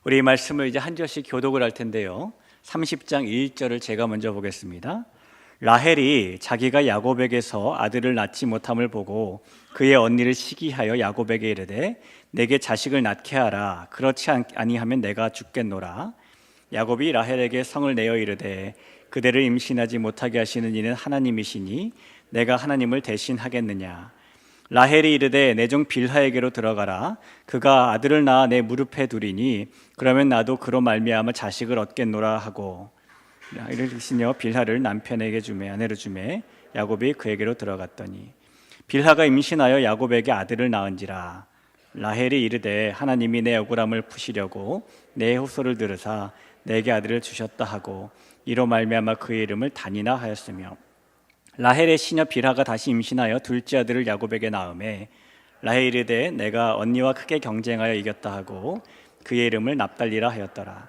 우리 말씀을 이제 한 절씩 교독을 할 텐데요. 30장 1절을 제가 먼저 보겠습니다. 라헬이 자기가 야곱에게서 아들을 낳지 못함을 보고 그의 언니를 시기하여 야곱에게 이르되 내게 자식을 낳게 하라. 그렇지 아니하면 내가 죽겠노라. 야곱이 라헬에게 성을 내어 이르되 그대를 임신하지 못하게 하시는 이는 하나님이시니 내가 하나님을 대신하겠느냐. 라헬이 이르되 내 종 빌하에게로 들어가라. 그가 아들을 낳아 내 무릎에 두리니 그러면 나도 그로 말미암아 자식을 얻겠노라 하고, 이르시며 빌하를 남편에게 주매 아내로 주매 야곱이 그에게로 들어갔더니 빌하가 임신하여 야곱에게 아들을 낳은지라. 라헬이 이르되 하나님이 내 억울함을 푸시려고 내 호소를 들으사 내게 아들을 주셨다 하고 이로 말미암아 그의 이름을 다니나 하였으며, 라헬의 시녀 빌하가 다시 임신하여 둘째 아들을 야곱에게 낳음에 라헬이 이르되 내가 언니와 크게 경쟁하여 이겼다 하고 그의 이름을 납달리라 하였더라.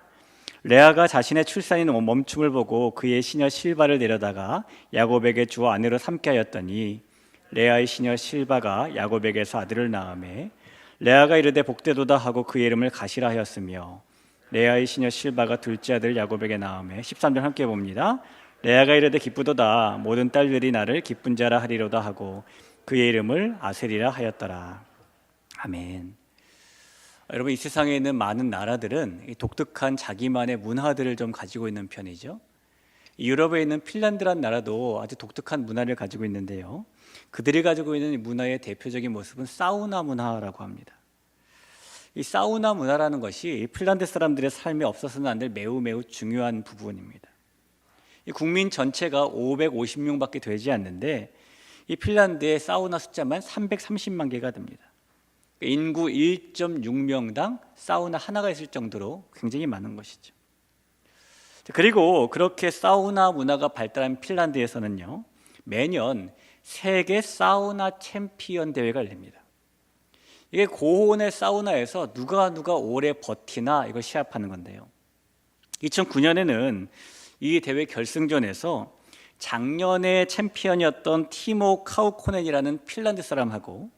레아가 자신의 출산이 멈춤을 보고 그의 시녀 실바를 데려다가 야곱에게 주어 아내로 삼게 하였더니 레아의 시녀 실바가 야곱에게서 아들을 낳음에 레아가 이르되 복되도다 하고 그의 이름을 가시라 하였으며, 레아의 시녀 실바가 둘째 아들 야곱에게 낳음에 13절 함께 봅니다. 레아가 이르되 기쁘도다 모든 딸들이 나를 기쁜 자라 하리로다 하고 그의 이름을 아셀이라 하였더라. 아멘. 여러분, 이 세상에 있는 많은 나라들은 독특한 자기만의 문화들을 좀 가지고 있는 편이죠. 유럽에 있는 핀란드란 나라도 아주 독특한 문화를 가지고 있는데요, 그들이 가지고 있는 문화의 대표적인 모습은 사우나 문화라고 합니다. 이 사우나 문화라는 것이 핀란드 사람들의 삶에 없어서는 안 될 매우 중요한 부분입니다. 이 국민 전체가 550명밖에 되지 않는데 이 핀란드의 사우나 숫자만 330만 개가 됩니다. 인구 1.6명당 사우나 하나가 있을 정도로 굉장히 많은 것이죠. 그리고 그렇게 사우나 문화가 발달한 핀란드에서는요, 매년 세계 사우나 챔피언 대회가 열립니다. 이게 고온의 사우나에서 누가 오래 버티나 이걸 시합하는 건데요, 2009년에는 이 대회 결승전에서 작년에 챔피언이었던 티모 카우코넨이라는 핀란드 사람하고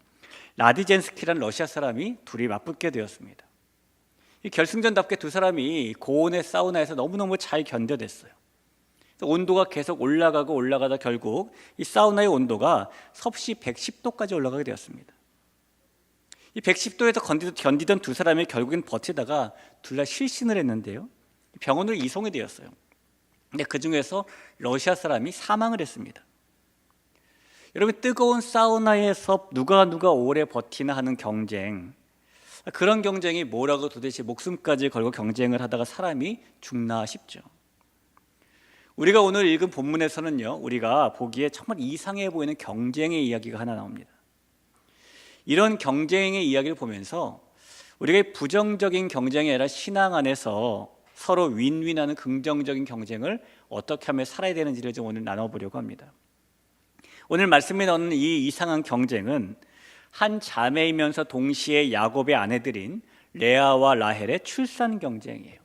라디젠스키라는 러시아 사람이 둘이 맞붙게 되었습니다. 이 결승전답게 두 사람이 고온의 사우나에서 너무너무 잘 견뎌냈어요. 온도가 계속 올라가다 결국 이 사우나의 온도가 섭씨 110도까지 올라가게 되었습니다. 이 110도에서 견디던 두 사람이 결국엔 버티다가 둘 다 실신을 했는데요, 병원으로 이송이 되었어요. 근데 그 중에서 러시아 사람이 사망을 했습니다. 여러분, 뜨거운 사우나에서 누가 오래 버티나 하는 경쟁, 그런 경쟁이 뭐라고 도대체 목숨까지 걸고 경쟁을 하다가 사람이 죽나 싶죠. 우리가 오늘 읽은 본문에서는요, 우리가 보기에 정말 이상해 보이는 경쟁의 이야기가 하나 나옵니다. 이런 경쟁의 이야기를 보면서 우리가 부정적인 경쟁이 아니라 신앙 안에서 서로 윈윈하는 긍정적인 경쟁을 어떻게 하면 살아야 되는지를 좀 오늘 나눠보려고 합니다. 오늘 말씀에 나오는 이 이상한 경쟁은 한 자매이면서 동시에 야곱의 아내들인 레아와 라헬의 출산 경쟁이에요.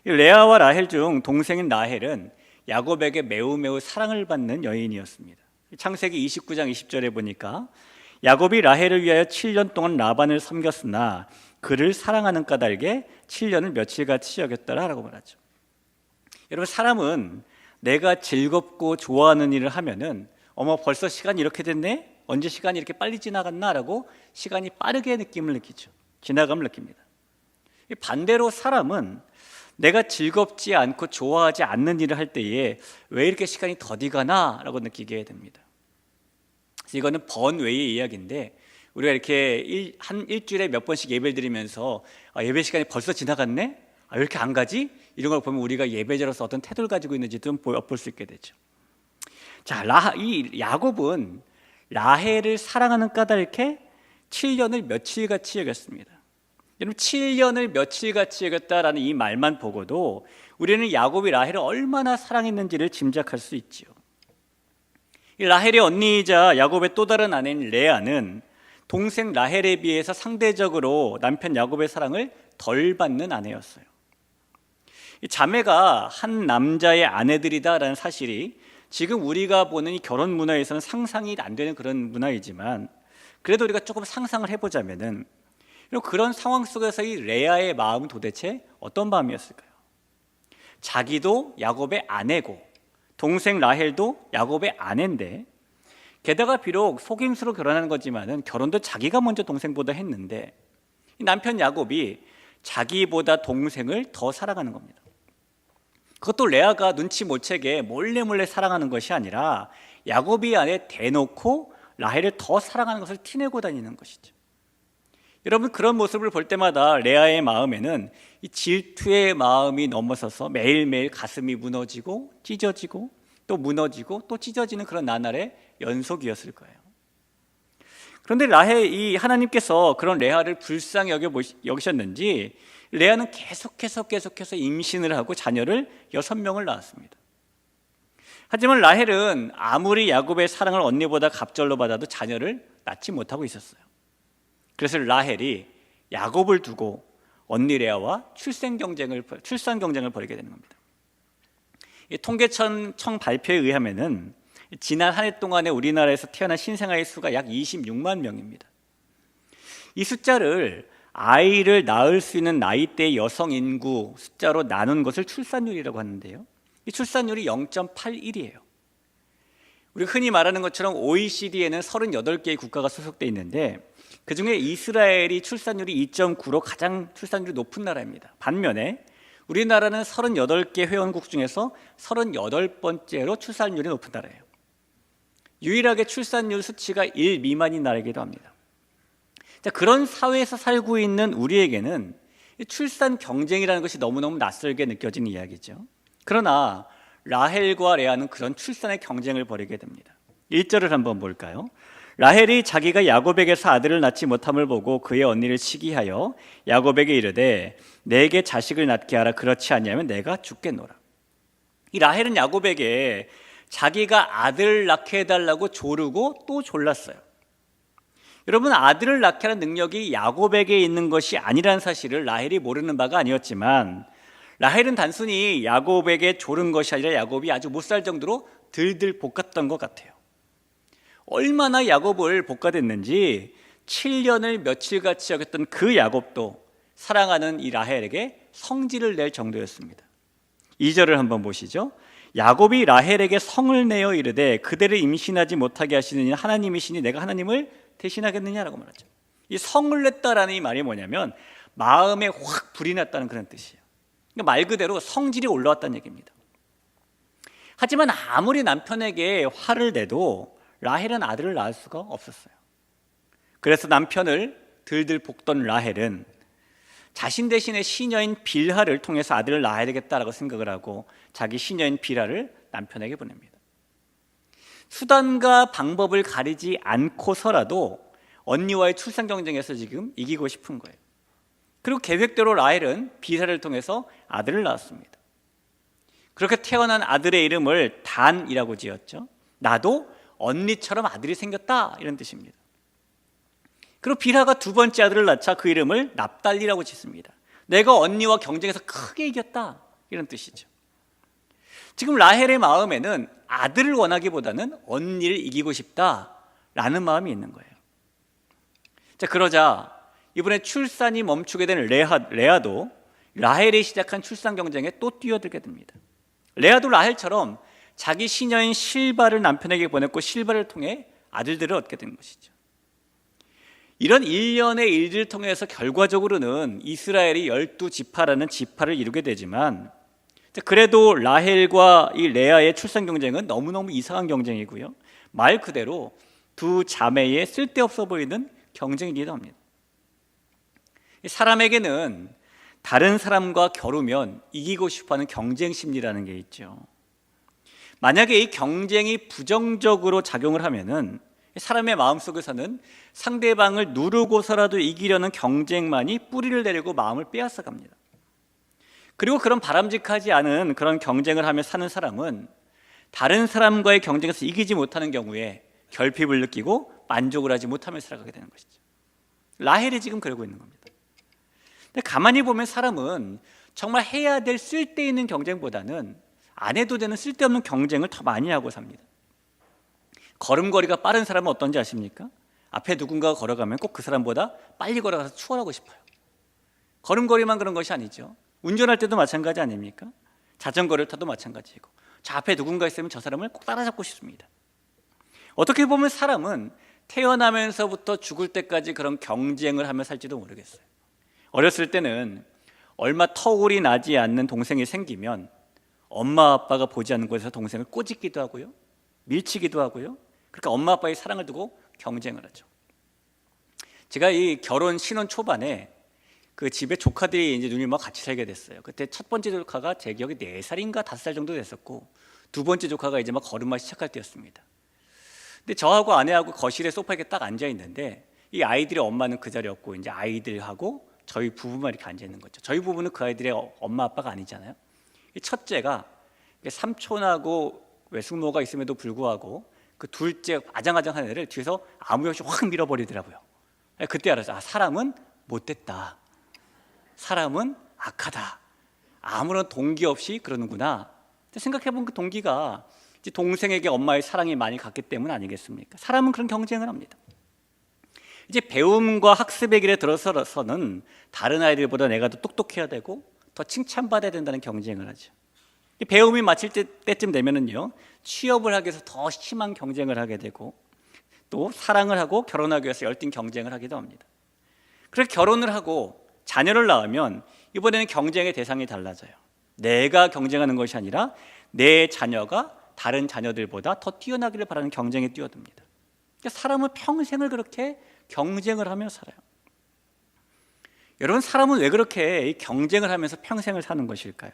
레아와 라헬 중 동생인 라헬은 야곱에게 매우 사랑을 받는 여인이었습니다. 창세기 29장 20절에 보니까 야곱이 라헬을 위하여 7년 동안 라반을 섬겼으나 그를 사랑하는 까닭에 7년을 며칠같이 여겼더라라고 말하죠. 여러분, 사람은 내가 즐겁고 좋아하는 일을 하면은 어머 벌써 시간이 이렇게 됐네? 언제 시간이 이렇게 빨리 지나갔나? 라고 시간이 빠르게 느낌을 느끼죠. 지나감을 느낍니다. 반대로 사람은 내가 즐겁지 않고 좋아하지 않는 일을 할 때에 왜 이렇게 시간이 더디 가나? 라고 느끼게 됩니다. 이거는 번외의 이야기인데, 우리가 이렇게 한 일주일에 몇 번씩 예배를 드리면서 예배 시간이 벌써 지나갔네? 왜 이렇게 안 가지? 이런 걸 보면 우리가 예배자로서 어떤 태도를 가지고 있는지 좀 엿볼 수 있게 되죠. 자, 이 야곱은 라헬을 사랑하는 까닭에 7년을 며칠같이 여겼습니다. 여러분, 7년을 며칠같이 여겼다라는 이 말만 보고도 우리는 야곱이 라헬을 얼마나 사랑했는지를 짐작할 수 있지요. 이 라헬의 언니이자 야곱의 또 다른 아내인 레아는 동생 라헬에 비해서 상대적으로 남편 야곱의 사랑을 덜 받는 아내였어요. 이 자매가 한 남자의 아내들이다라는 사실이 지금 우리가 보는 이 결혼 문화에서는 상상이 안 되는 그런 문화이지만, 그래도 우리가 조금 상상을 해보자면은 그리고 그런 상황 속에서 이 레아의 마음은 도대체 어떤 마음이었을까요? 자기도 야곱의 아내고 동생 라헬도 야곱의 아내인데, 게다가 비록 속임수로 결혼하는 거지만은 결혼도 자기가 먼저 동생보다 했는데 남편 야곱이 자기보다 동생을 더 사랑하는 겁니다. 그것도 레아가 눈치 못 채게 몰래 사랑하는 것이 아니라 야곱이 안에 대놓고 라헬을 더 사랑하는 것을 티내고 다니는 것이죠. 여러분, 그런 모습을 볼 때마다 레아의 마음에는 이 질투의 마음이 넘어서서 매일매일 가슴이 무너지고 찢어지고 또 무너지고 또 찢어지는 그런 나날의 연속이었을 거예요. 그런데 이 하나님께서 그런 레아를 불쌍히 여기셨는지 레아는 계속해서 임신을 하고 자녀를 6명을 낳았습니다. 하지만 라헬은 아무리 야곱의 사랑을 언니보다 갑절로 받아도 자녀를 낳지 못하고 있었어요. 그래서 라헬이 야곱을 두고 언니 레아와 출산 경쟁을 벌이게 되는 겁니다. 통계청 발표에 의하면은 지난 한 해 동안에 우리나라에서 태어난 신생아의 수가 약 26만 명입니다. 이 숫자를 아이를 낳을 수 있는 나이대의 여성 인구 숫자로 나눈 것을 출산율이라고 하는데요, 이 출산율이 0.81이에요. 우리가 흔히 말하는 것처럼 OECD에는 38개의 국가가 소속되어 있는데 그중에 이스라엘이 출산율이 2.9로 가장 출산율이 높은 나라입니다. 반면에 우리나라는 38개 회원국 중에서 38번째로 출산율이 높은 나라예요. 유일하게 출산율 수치가 1 미만인 나라이기도 합니다. 자, 그런 사회에서 살고 있는 우리에게는 출산 경쟁이라는 것이 너무너무 낯설게 느껴지는 이야기죠. 그러나 라헬과 레아는 그런 출산의 경쟁을 벌이게 됩니다. 1절을 한번 볼까요? 라헬이 자기가 야곱에게서 아들을 낳지 못함을 보고 그의 언니를 시기하여 야곱에게 이르되 내게 자식을 낳게 하라. 그렇지 아니하면 내가 죽겠노라. 이 라헬은 야곱에게 자기가 아들을 낳게 해달라고 조르고 또 졸랐어요. 여러분, 아들을 낳게 하는 능력이 야곱에게 있는 것이 아니라는 사실을 라헬이 모르는 바가 아니었지만 라헬은 단순히 야곱에게 조른 것이 아니라 야곱이 아주 못 살 정도로 들들 볶았던 것 같아요. 얼마나 야곱을 볶아댔는지 7년을 며칠같이 여겼던 그 야곱도 사랑하는 이 라헬에게 성질을 낼 정도였습니다. 2절을 한번 보시죠. 야곱이 라헬에게 성을 내어 이르되 그대를 임신하지 못하게 하시는 하나님이시니 내가 하나님을 대신하겠느냐라고 말하죠. 이 성을 냈다라는 이 말이 뭐냐면 마음에 확 불이 났다는 그런 뜻이에요. 그러니까 말 그대로 성질이 올라왔다는 얘기입니다. 하지만 아무리 남편에게 화를 내도 라헬은 아들을 낳을 수가 없었어요. 그래서 남편을 들들 볶던 라헬은 자신 대신에 시녀인 빌하를 통해서 아들을 낳아야 되겠다라고 생각을 하고 자기 시녀인 빌하를 남편에게 보냅니다. 수단과 방법을 가리지 않고서라도 언니와의 출산 경쟁에서 지금 이기고 싶은 거예요. 그리고 계획대로 라헬은 빌하를 통해서 아들을 낳았습니다. 그렇게 태어난 아들의 이름을 단이라고 지었죠. 나도 언니처럼 아들이 생겼다, 이런 뜻입니다. 그리고 빌하가 두 번째 아들을 낳자 그 이름을 납달리라고 짓습니다. 내가 언니와 경쟁에서 크게 이겼다, 이런 뜻이죠. 지금 라헬의 마음에는 아들을 원하기보다는 언니를 이기고 싶다라는 마음이 있는 거예요. 자, 그러자 이번에 출산이 멈추게 된 레아도 라헬이 시작한 출산 경쟁에 또 뛰어들게 됩니다. 레아도 라헬처럼 자기 시녀인 실바를 남편에게 보냈고 실바를 통해 아들들을 얻게 된 것이죠. 이런 일련의 일들을 통해서 결과적으로는 이스라엘이 12지파라는 지파를 이루게 되지만 그래도 라헬과 이 레아의 출산 경쟁은 너무너무 이상한 경쟁이고요, 말 그대로 두 자매의 쓸데없어 보이는 경쟁이기도 합니다. 사람에게는 다른 사람과 겨루면 이기고 싶어하는 경쟁 심리라는 게 있죠. 만약에 이 경쟁이 부정적으로 작용을 하면은 사람의 마음속에서는 상대방을 누르고서라도 이기려는 경쟁만이 뿌리를 내리고 마음을 빼앗아 갑니다. 그리고 그런 바람직하지 않은 그런 경쟁을 하며 사는 사람은 다른 사람과의 경쟁에서 이기지 못하는 경우에 결핍을 느끼고 만족을 하지 못하며 살아가게 되는 것이죠. 라헬이 지금 그러고 있는 겁니다. 근데 가만히 보면 사람은 정말 해야 될 쓸데있는 경쟁보다는 안 해도 되는 쓸데없는 경쟁을 더 많이 하고 삽니다. 걸음걸이가 빠른 사람은 어떤지 아십니까? 앞에 누군가가 걸어가면 꼭 그 사람보다 빨리 걸어가서 추월하고 싶어요. 걸음걸이만 그런 것이 아니죠. 운전할 때도 마찬가지 아닙니까? 자전거를 타도 마찬가지고, 저 앞에 누군가 있으면 저 사람을 꼭 따라잡고 싶습니다. 어떻게 보면 사람은 태어나면서부터 죽을 때까지 그런 경쟁을 하며 살지도 모르겠어요. 어렸을 때는 얼마 터울이 나지 않는 동생이 생기면 엄마 아빠가 보지 않는 곳에서 동생을 꼬집기도 하고요, 밀치기도 하고요. 그러니까 엄마 아빠의 사랑을 두고 경쟁을 하죠. 제가 이 결혼 신혼 초반에 그 집에 조카들이 이제 누님과 같이 살게 됐어요. 그때 첫 번째 조카가 제 기억에 4살인가 5살 정도 됐었고, 두 번째 조카가 이제 막 걸음마 시작할 때였습니다. 근데 저하고 아내하고 거실에 소파에 딱 앉아 있는데, 이 아이들의 엄마는 그 자리에 없고 이제 아이들하고 저희 부부만 이렇게 앉아 있는 거죠. 저희 부부는 그 아이들의 엄마 아빠가 아니잖아요. 이 첫째가 삼촌하고 외숙모가 있음에도 불구하고 그 둘째 아장아장한 애를 뒤에서 아무 역시 확 밀어버리더라고요. 그때 알았어요. 아, 사람은 못됐다, 사람은 악하다, 아무런 동기 없이 그러는구나. 생각해보면 그 동기가 이제 동생에게 엄마의 사랑이 많이 갔기 때문 아니겠습니까? 사람은 그런 경쟁을 합니다. 이제 배움과 학습의 길에 들어서는 다른 아이들보다 내가 더 똑똑해야 되고 더 칭찬받아야 된다는 경쟁을 하죠. 배움이 마칠 때쯤 되면은요, 취업을 하기 위해서 더 심한 경쟁을 하게 되고, 또 사랑을 하고 결혼하기 위해서 열띤 경쟁을 하기도 합니다. 그래서 결혼을 하고 자녀를 낳으면 이번에는 경쟁의 대상이 달라져요. 내가 경쟁하는 것이 아니라 내 자녀가 다른 자녀들보다 더 뛰어나기를 바라는 경쟁에 뛰어듭니다. 그러니까 사람은 평생을 그렇게 경쟁을 하며 살아요. 여러분, 사람은 왜 그렇게 경쟁을 하면서 평생을 사는 것일까요?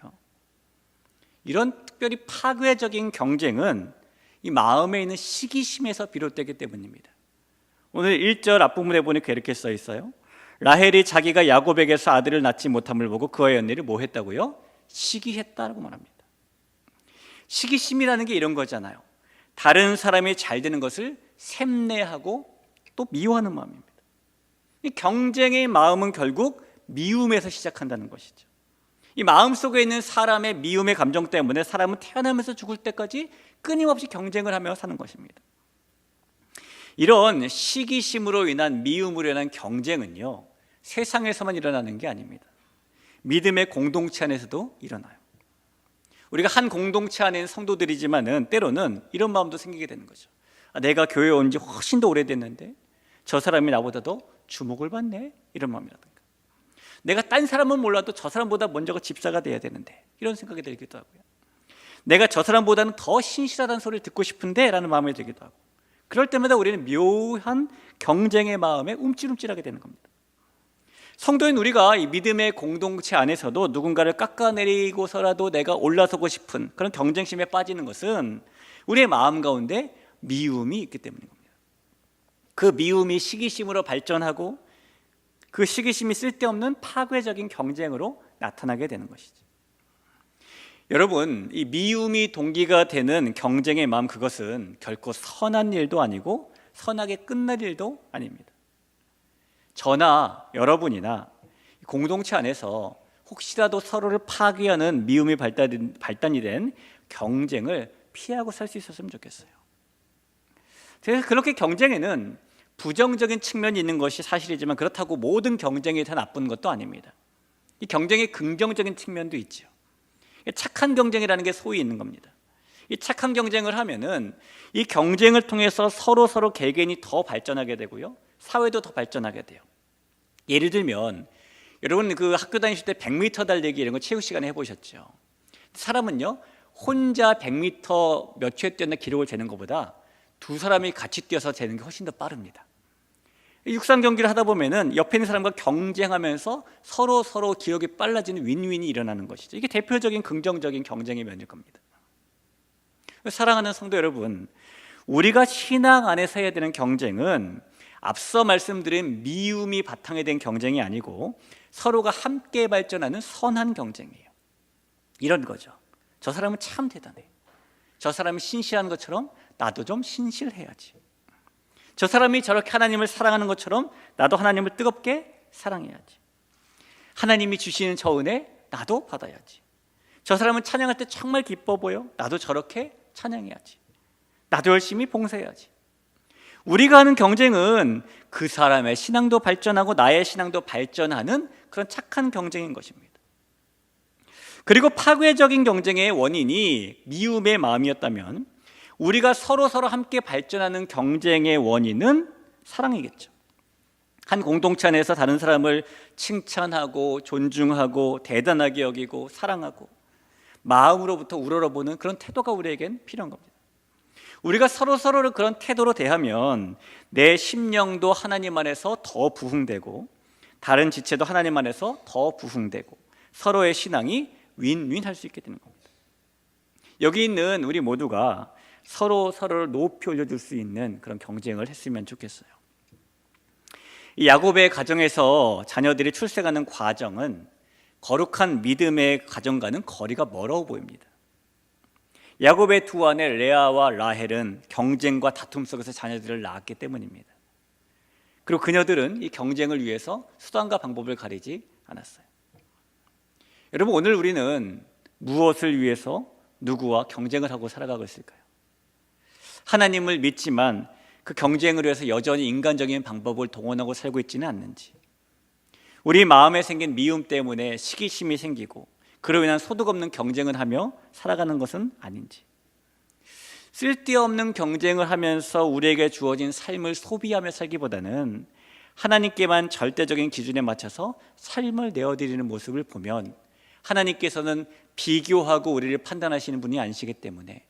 이런 특별히 파괴적인 경쟁은 이 마음에 있는 시기심에서 비롯되기 때문입니다. 오늘 1절 앞부분에 보니까 이렇게 써 있어요. 라헬이 자기가 야곱에게서 아들을 낳지 못함을 보고 그의 언니를 뭐 했다고요? 시기했다라고 말합니다. 시기심이라는 게 이런 거잖아요. 다른 사람이 잘 되는 것을 샘내하고 또 미워하는 마음입니다. 이 경쟁의 마음은 결국 미움에서 시작한다는 것이죠. 이 마음속에 있는 사람의 미움의 감정 때문에 사람은 태어나면서 죽을 때까지 끊임없이 경쟁을 하며 사는 것입니다. 이런 시기심으로 인한 미움으로 인한 경쟁은요, 세상에서만 일어나는 게 아닙니다. 믿음의 공동체 안에서도 일어나요. 우리가 한 공동체 안에 있는 성도들이지만은 때로는 이런 마음도 생기게 되는 거죠. 내가 교회에 온 지 훨씬 더 오래됐는데 저 사람이 나보다도 주목을 받네, 이런 마음이라든가. 내가 딴 사람은 몰라도 저 사람보다 먼저가 집사가 돼야 되는데, 이런 생각이 들기도 하고요. 내가 저 사람보다는 더 신실하다는 소리를 듣고 싶은데 라는 마음이 들기도 하고, 그럴 때마다 우리는 묘한 경쟁의 마음에 움찔움찔하게 되는 겁니다. 성도인 우리가 이 믿음의 공동체 안에서도 누군가를 깎아내리고서라도 내가 올라서고 싶은 그런 경쟁심에 빠지는 것은 우리의 마음 가운데 미움이 있기 때문인 겁니다. 그 미움이 시기심으로 발전하고 그 시기심이 쓸데없는 파괴적인 경쟁으로 나타나게 되는 것이죠. 여러분, 이 미움이 동기가 되는 경쟁의 마음, 그것은 결코 선한 일도 아니고 선하게 끝날 일도 아닙니다. 저나 여러분이나 공동체 안에서 혹시라도 서로를 파괴하는 미움이 발단이 된 경쟁을 피하고 살 수 있었으면 좋겠어요. 그래서 그렇게 경쟁에는 부정적인 측면이 있는 것이 사실이지만 그렇다고 모든 경쟁이 다 나쁜 것도 아닙니다. 이 경쟁의 긍정적인 측면도 있죠. 착한 경쟁이라는 게 소위 있는 겁니다. 이 착한 경쟁을 하면은 이 경쟁을 통해서 서로 개개인이 더 발전하게 되고요, 사회도 더 발전하게 돼요. 예를 들면 여러분 그 학교 다니실 때 100m 달리기 이런 거 체육 시간에 해보셨죠? 사람은요, 혼자 100m 몇 초에 뛰었나 기록을 재는 것보다 두 사람이 같이 뛰어서 재는 게 훨씬 더 빠릅니다. 육상 경기를 하다 보면은 옆에 있는 사람과 경쟁하면서 서로 기록이 빨라지는 윈윈이 일어나는 것이죠. 이게 대표적인 긍정적인 경쟁의 면일 겁니다. 사랑하는 성도 여러분, 우리가 신앙 안에서 해야 되는 경쟁은 앞서 말씀드린 미움이 바탕에 된 경쟁이 아니고 서로가 함께 발전하는 선한 경쟁이에요. 이런 거죠. 저 사람은 참 대단해. 저 사람이 신실한 것처럼 나도 좀 신실해야지. 저 사람이 저렇게 하나님을 사랑하는 것처럼 나도 하나님을 뜨겁게 사랑해야지. 하나님이 주시는 저 은혜 나도 받아야지. 저 사람은 찬양할 때 정말 기뻐 보여. 나도 저렇게 찬양해야지. 나도 열심히 봉사해야지. 우리가 하는 경쟁은 그 사람의 신앙도 발전하고 나의 신앙도 발전하는 그런 착한 경쟁인 것입니다. 그리고 파괴적인 경쟁의 원인이 미움의 마음이었다면 우리가 서로 함께 발전하는 경쟁의 원인은 사랑이겠죠. 한 공동체 안에서 다른 사람을 칭찬하고 존중하고 대단하게 여기고 사랑하고 마음으로부터 우러러보는 그런 태도가 우리에겐 필요한 겁니다. 우리가 서로를 그런 태도로 대하면 내 심령도 하나님 안에서 더 부흥되고 다른 지체도 하나님 안에서 더 부흥되고 서로의 신앙이 윈윈 할 수 있게 되는 겁니다. 여기 있는 우리 모두가 서로를 높이 올려줄 수 있는 그런 경쟁을 했으면 좋겠어요. 이 야곱의 가정에서 자녀들이 출생하는 과정은 거룩한 믿음의 가정과는 거리가 멀어 보입니다. 야곱의 두 아내 레아와 라헬은 경쟁과 다툼 속에서 자녀들을 낳았기 때문입니다. 그리고 그녀들은 이 경쟁을 위해서 수단과 방법을 가리지 않았어요. 여러분, 오늘 우리는 무엇을 위해서 누구와 경쟁을 하고 살아가고 있을까요? 하나님을 믿지만 그 경쟁을 위해서 여전히 인간적인 방법을 동원하고 살고 있지는 않는지, 우리 마음에 생긴 미움 때문에 시기심이 생기고 그로 인한 소득 없는 경쟁을 하며 살아가는 것은 아닌지, 쓸데없는 경쟁을 하면서 우리에게 주어진 삶을 소비하며 살기보다는 하나님께만 절대적인 기준에 맞춰서 삶을 내어드리는 모습을 보면 하나님께서는 비교하고 우리를 판단하시는 분이 아니시기 때문에,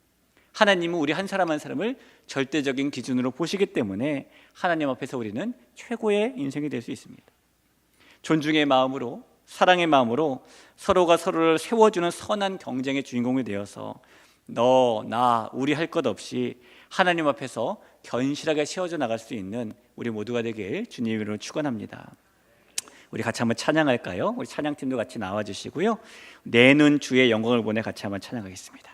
하나님은 우리 한 사람 한 사람을 절대적인 기준으로 보시기 때문에 하나님 앞에서 우리는 최고의 인생이 될 수 있습니다. 존중의 마음으로, 사랑의 마음으로 서로가 서로를 세워주는 선한 경쟁의 주인공이 되어서 너, 나, 우리 할 것 없이 하나님 앞에서 견실하게 세워져 나갈 수 있는 우리 모두가 되길 주님 이름으로 축원합니다. 우리 같이 한번 찬양할까요? 우리 찬양팀도 같이 나와주시고요. 내 눈 주의 영광을 보내 같이 한번 찬양하겠습니다.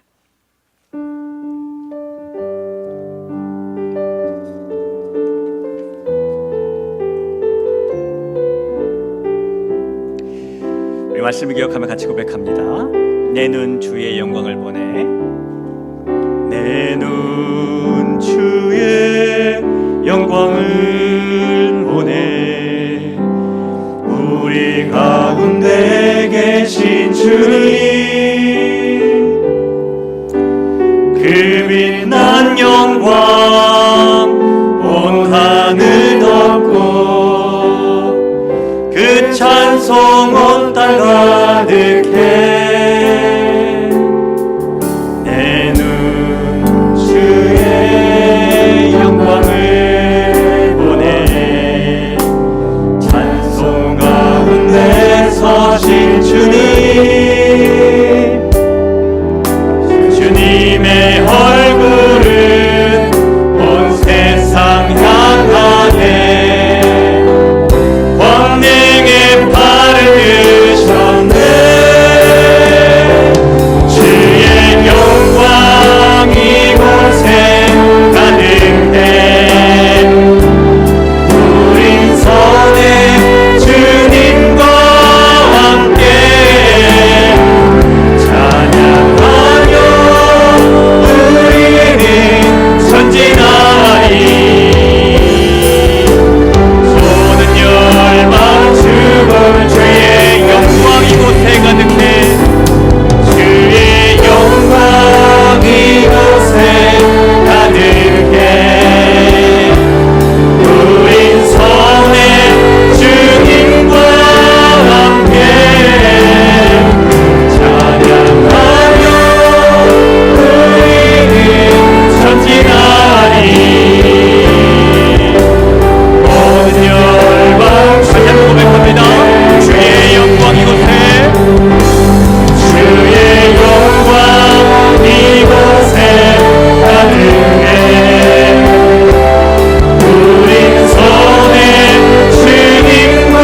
우리 말씀을 기억하며 같이 고백합니다. 내 눈 주의 영광을 보내. 내 눈 주의 영광을 보내. 우리 가운데 계신 주님, 그 빛난 영광 온 하늘 덮고 그 찬송 온 땅 가득해. 내 눈 주의 영광을 보내. 찬송 가운데 서신 주님, 주님의 얼굴은 온 세상 향하네. 권능의 팔을 드셨네. 주의 영광 이곳에 가득해. 우린 선의 주님과 함께 찬양하며 우리는 전진하리. 손은 열망 주고 주의 영광 이곳에 가득해. 주의 영광 이곳에 가득해. 우린 선의 주님과 함께 찬양하며 우리는 전진하리. 모든 열방 다시 한번 고백합니다. 주의 영광 이곳에, 주의 영광 이곳에 가득해. 우린 선의 주님과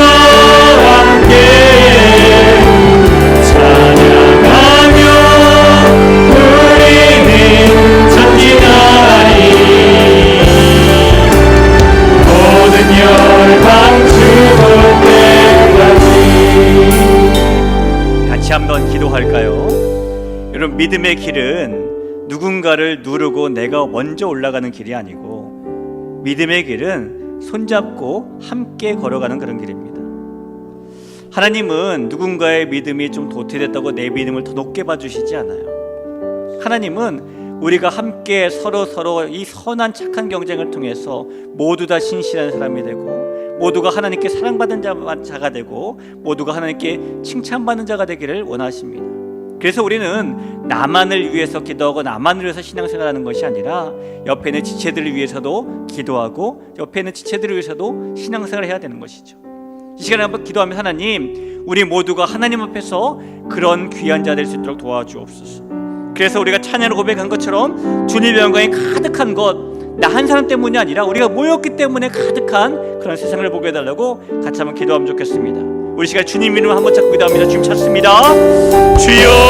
함께 찬양하며 우리는 전진하리. 모든 열방 죽을 때까지. 같이 한번 기도할까요? 여러분, 믿음의 길은 누군가를 누르고 내가 먼저 올라가는 길이 아니고 믿음의 길은 손잡고 함께 걸어가는 그런 길입니다. 하나님은 누군가의 믿음이 좀 도태됐다고 내 믿음을 더 높게 봐주시지 않아요. 하나님은 우리가 함께 서로 이 선한 착한 경쟁을 통해서 모두 다 신실한 사람이 되고, 모두가 하나님께 사랑받는 자가 되고, 모두가 하나님께 칭찬받는 자가 되기를 원하십니다. 그래서 우리는 나만을 위해서 기도하고 나만을 위해서 신앙생활하는 것이 아니라 옆에 있는 지체들을 위해서도 기도하고 옆에 있는 지체들을 위해서도 신앙생활을 해야 되는 것이죠. 이 시간에 한번 기도하면, 하나님, 우리 모두가 하나님 앞에서 그런 귀한 자 될 수 있도록 도와주옵소서. 그래서 우리가 찬양을 고백한 것처럼 주님의 영광이 가득한 것, 나 한 사람 때문이 아니라 우리가 모였기 때문에 가득한 그런 세상을 보게 해달라고 같이 한번 기도하면 좋겠습니다. 우리 시간 주님 이름을 한번 찾고 기도합니다. 주님 찾습니다. 주여.